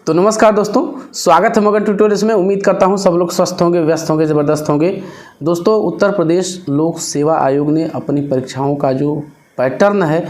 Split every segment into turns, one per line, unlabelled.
तो नमस्कार दोस्तों, स्वागत है मगन ट्यूटोरियल्स में। उम्मीद करता हूं सब लोग स्वस्थ होंगे, व्यस्त होंगे, ज़बरदस्त होंगे। दोस्तों, उत्तर प्रदेश लोक सेवा आयोग ने अपनी परीक्षाओं का जो पैटर्न है,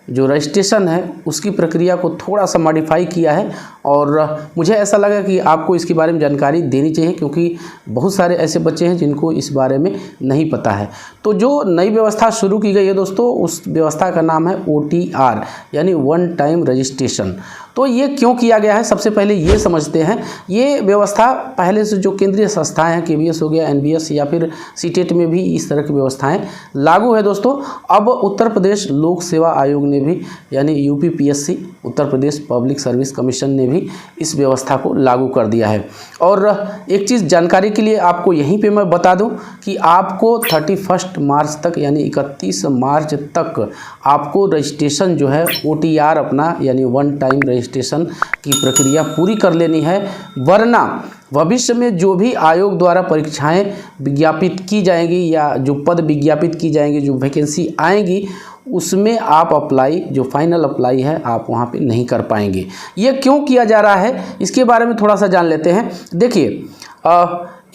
जो रजिस्ट्रेशन है, उसकी प्रक्रिया को थोड़ा सा मॉडिफाई किया है और मुझे ऐसा लगा कि आपको इसके बारे में जानकारी देनी चाहिए, क्योंकि बहुत सारे ऐसे बच्चे हैं जिनको इस बारे में नहीं पता है। तो जो नई व्यवस्था शुरू की गई है दोस्तों, उस व्यवस्था का नाम है OTR यानी वन टाइम रजिस्ट्रेशन। तो ये क्यों किया गया है, सबसे पहले ये समझते हैं। ये व्यवस्था पहले से जो केंद्रीय संस्थाएं हैं, KVS हो गया, NVS या फिर CTET में भी इस तरह की व्यवस्थाएं लागू है दोस्तों। अब उत्तर प्रदेश लोक सेवा आयोग ने भी यानी UPPSC Uttar Pradesh public service commission ने भी इस व्यवस्था को लागू कर दिया है। और एक चीज़ जानकारी के लिए आपको यहीं पे मैं बता दूं कि आपको 31 मार्च तक यानी 31 मार्च तक आपको रजिस्ट्रेशन जो है OTR अपना यानी वन टाइम रजिस्ट्रेशन की प्रक्रिया पूरी कर लेनी है, वरना भविष्य में जो भी आयोग द्वारा परीक्षाएं विज्ञापित की जाएंगी या जो पद विज्ञापित की जाएंगी, जो वैकेंसी आएंगी, उसमें आप अप्लाई, जो फाइनल अप्लाई है, आप वहाँ पे नहीं कर पाएंगे। ये क्यों किया जा रहा है, इसके बारे में थोड़ा सा जान लेते हैं। देखिए,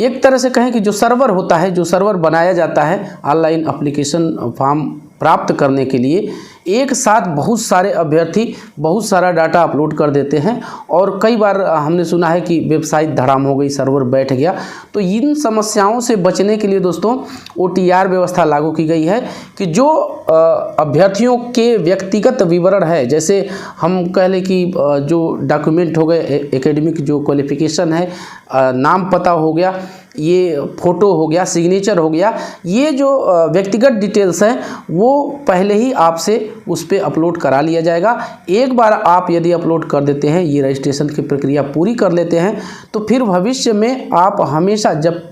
एक तरह से कहें कि जो सर्वर होता है, जो सर्वर बनाया जाता है ऑनलाइन एप्लीकेशन फॉर्म प्राप्त करने के लिए, एक साथ बहुत सारे अभ्यर्थी बहुत सारा डाटा अपलोड कर देते हैं और कई बार हमने सुना है कि वेबसाइट धड़ाम हो गई, सर्वर बैठ गया। तो इन समस्याओं से बचने के लिए दोस्तों OTR व्यवस्था लागू की गई है कि जो अभ्यर्थियों के व्यक्तिगत विवरण है, जैसे हम कह लें कि जो डॉक्यूमेंट हो गए, एकेडमिक जो क्वालिफिकेशन है, नाम पता हो गया, ये फ़ोटो हो गया, सिग्नेचर हो गया, ये जो व्यक्तिगत डिटेल्स हैं वो पहले ही आपसे उस पर अपलोड करा लिया जाएगा। एक बार आप यदि अपलोड कर देते हैं, ये रजिस्ट्रेशन की प्रक्रिया पूरी कर लेते हैं, तो फिर भविष्य में आप हमेशा जब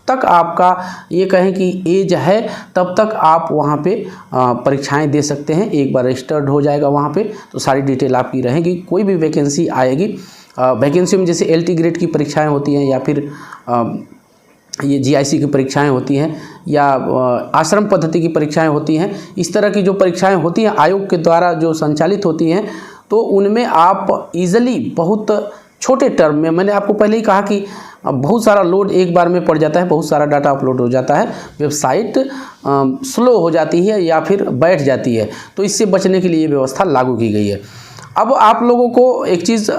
तक आपका ये कहें कि एज है, तब तक आप वहाँ पे परीक्षाएं दे सकते हैं। एक बार रजिस्टर्ड हो जाएगा वहाँ पे तो सारी डिटेल आपकी रहेगी। कोई भी वैकेंसी आएगी, वैकेंसी में जैसे LT ग्रेड की परीक्षाएं होती हैं या फिर ये GIC की परीक्षाएं होती हैं या आश्रम पद्धति की परीक्षाएं होती हैं, इस तरह की जो परीक्षाएं होती हैं आयोग के द्वारा जो संचालित होती हैं, तो उनमें आप ईज़िली बहुत छोटे टर्म में, मैंने आपको पहले ही कहा कि बहुत सारा लोड एक बार में पड़ जाता है, बहुत सारा डाटा अपलोड हो जाता है, वेबसाइट स्लो हो जाती है या फिर बैठ जाती है। तो इससे बचने के लिए ये व्यवस्था लागू की गई है। अब आप लोगों को एक चीज़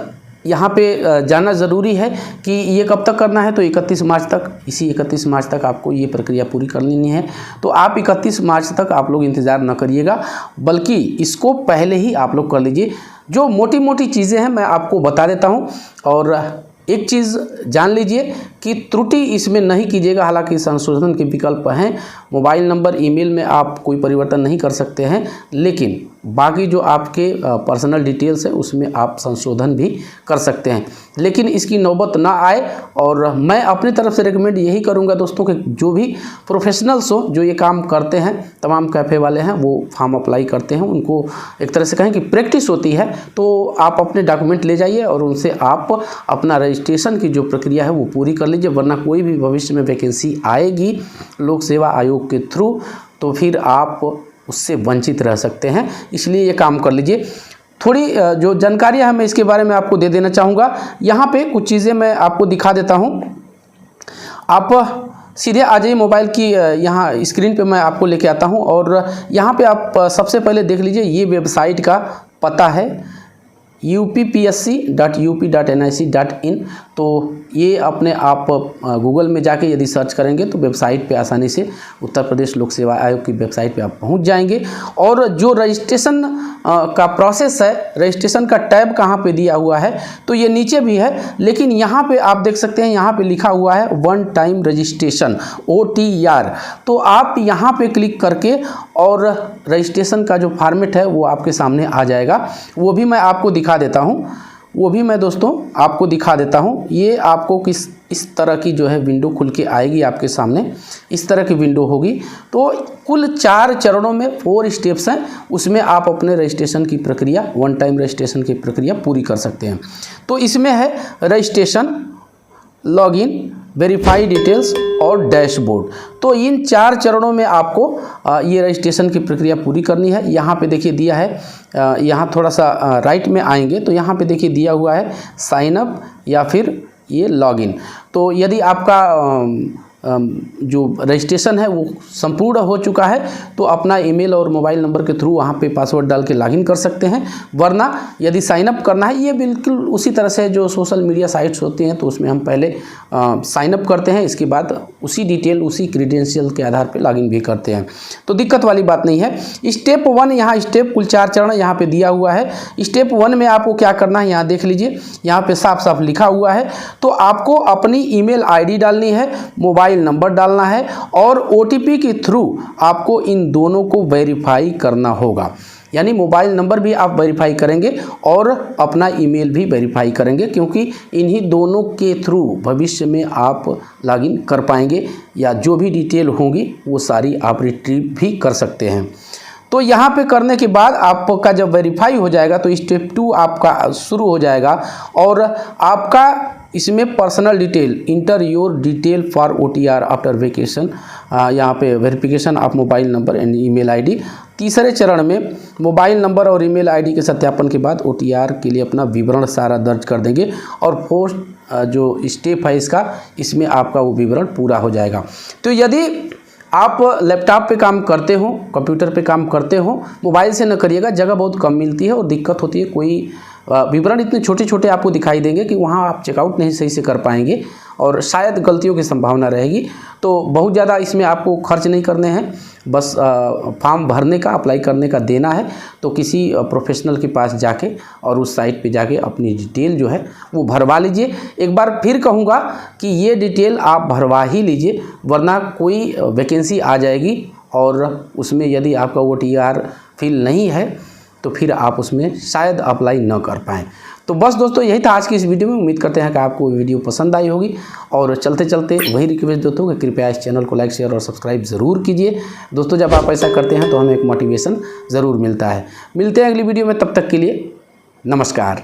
यहाँ पे जानना ज़रूरी है कि ये कब तक करना है, तो 31 मार्च तक, इसी 31 मार्च तक आपको ये प्रक्रिया पूरी कर लेनी है। तो आप 31 मार्च तक आप लोग इंतज़ार न करिएगा, बल्कि इसको पहले ही आप लोग कर लीजिए। जो मोटी मोटी चीज़ें हैं मैं आपको बता देता हूँ, और एक चीज़ जान लीजिए कि त्रुटि इसमें नहीं कीजिएगा। हालांकि संशोधन के विकल्प हैं, मोबाइल नंबर, ईमेल में आप कोई परिवर्तन नहीं कर सकते हैं, लेकिन बाकी जो आपके पर्सनल डिटेल्स है उसमें आप संशोधन भी कर सकते हैं। लेकिन इसकी नौबत ना आए, और मैं अपनी तरफ से रिकमेंड यही करूंगा दोस्तों कि जो भी प्रोफेशनल्स हो, जो ये काम करते हैं, तमाम कैफ़े वाले हैं, वो फॉर्म अप्लाई करते हैं, उनको एक तरह से कहें कि प्रैक्टिस होती है, तो आप अपने डॉक्यूमेंट ले जाइए और उनसे आप अपना रजिस्ट्रेशन की जो प्रक्रिया है वो पूरी कर लीजिए, वरना कोई भी भविष्य में वैकेंसी आएगी लोक सेवा आयोग के थ्रू, तो फिर आप उससे वंचित रह सकते हैं। इसलिए ये काम कर लीजिए। थोड़ी जो जानकारियाँ हैं मैं इसके बारे में आपको दे देना चाहूँगा। यहाँ पे कुछ चीज़ें मैं आपको दिखा देता हूँ। आप सीधे आ जाइए मोबाइल की यहाँ स्क्रीन पे, मैं आपको लेके आता हूँ और यहाँ पे आप सबसे पहले देख लीजिए, ये वेबसाइट का पता है uppsc.up.nic.in। तो ये अपने आप गूगल में जाके यदि सर्च करेंगे तो वेबसाइट पे आसानी से उत्तर प्रदेश लोक सेवा आयोग की वेबसाइट पे आप पहुंच जाएंगे। और जो रजिस्ट्रेशन का प्रोसेस है, रजिस्ट्रेशन का टैब कहाँ पे दिया हुआ है, तो ये नीचे भी है, लेकिन यहाँ पे आप देख सकते हैं, यहाँ पे लिखा हुआ है वन टाइम रजिस्ट्रेशन OTR। तो आप यहाँ पे क्लिक करके और रजिस्ट्रेशन का जो फॉर्मेट है वो आपके सामने आ जाएगा। वो भी मैं आपको दिखा देता हूँ, वो भी मैं दोस्तों आपको दिखा देता हूँ। ये आपको इस तरह की जो है विंडो खुल के आएगी आपके सामने, इस तरह की विंडो होगी। तो कुल 4 चरणों में 4 स्टेप्स हैं, उसमें आप अपने रजिस्ट्रेशन की प्रक्रिया, वन टाइम रजिस्ट्रेशन की प्रक्रिया पूरी कर सकते हैं। तो इसमें है रजिस्ट्रेशन, लॉगिन, वेरीफाई डिटेल्स और डैशबोर्ड। तो इन 4 चरणों में आपको ये रजिस्ट्रेशन की प्रक्रिया पूरी करनी है। यहाँ पे देखिए दिया है, यहाँ थोड़ा सा राइट में आएंगे तो यहाँ पे देखिए दिया हुआ है साइन अप या फिर ये लॉगिन। तो यदि आपका जो रजिस्ट्रेशन है वो संपूर्ण हो चुका है तो अपना ईमेल और मोबाइल नंबर के थ्रू वहाँ पे पासवर्ड डाल के लॉगिन कर सकते हैं। वरना यदि साइन अप करना है, ये बिल्कुल उसी तरह से जो सोशल मीडिया साइट्स होती हैं तो उसमें हम पहले साइन अप करते हैं, इसके बाद उसी डिटेल उसी क्रीडेंशियल के आधार पे लॉगिन भी करते हैं। तो दिक्कत वाली बात नहीं है। स्टेप 1 यहाँ स्टेप कुल 4 चरण यहाँ पे दिया हुआ है। स्टेप 1 में आपको क्या करना है, यहाँ देख लीजिए, यहाँ पे साफ साफ लिखा हुआ है। तो आपको अपनी ईमेल आईडी डालनी है, मोबाइल नंबर डालना है और OTP के थ्रू आपको इन दोनों को वेरीफाई करना होगा। यानी मोबाइल नंबर भी आप वेरीफाई करेंगे और अपना ईमेल भी वेरीफाई करेंगे, क्योंकि इन्हीं दोनों के थ्रू भविष्य में आप लॉगिन कर पाएंगे या जो भी डिटेल होंगी वो सारी आप रिट्रीव भी कर सकते हैं। तो यहाँ पे करने के बाद आपका जब वेरीफाई हो जाएगा तो स्टेप 2 आपका शुरू हो जाएगा और आपका इसमें personal detail, inter your detail for OTR after vacation, यहाँ पे verification of mobile number and email ID. तीसरे चरण में मोबाइल नंबर और ईमेल आईडी के सत्यापन के बाद OTR के लिए अपना विवरण सारा दर्ज कर देंगे और पोस्ट जो स्टेप है इसका, इसमें आपका वो विवरण पूरा हो जाएगा। तो यदि आप लैपटॉप पे काम करते हो, कंप्यूटर पे काम करते हो, मोबाइल से न करिएगा, जगह बहुत कम मिलती है और दिक्कत होती है। कोई विवरण इतने छोटे छोटे आपको दिखाई देंगे कि वहाँ आप चेकआउट नहीं सही से कर पाएंगे और शायद गलतियों की संभावना रहेगी। तो बहुत ज़्यादा इसमें आपको खर्च नहीं करने हैं, बस फॉर्म भरने का, अप्लाई करने का देना है। तो किसी प्रोफेशनल के पास जाके और उस साइट पे जाके अपनी डिटेल जो है वो भरवा लीजिए। एक बार फिर कहूँगा कि ये डिटेल आप भरवा ही लीजिए, वरना कोई वैकेंसी आ जाएगी और उसमें यदि आपका OTR फिल नहीं है तो फिर आप उसमें शायद अप्लाई न कर पाएँ। तो बस दोस्तों यही था आज की इस वीडियो में। उम्मीद करते हैं कि आपको वीडियो पसंद आई होगी और चलते चलते वही रिक्वेस्ट देता हूँ कि कृपया इस चैनल को लाइक शेयर और सब्सक्राइब ज़रूर कीजिए। दोस्तों जब आप ऐसा करते हैं तो हमें एक मोटिवेशन ज़रूर मिलता है। मिलते हैं अगली वीडियो में, तब तक के लिए नमस्कार।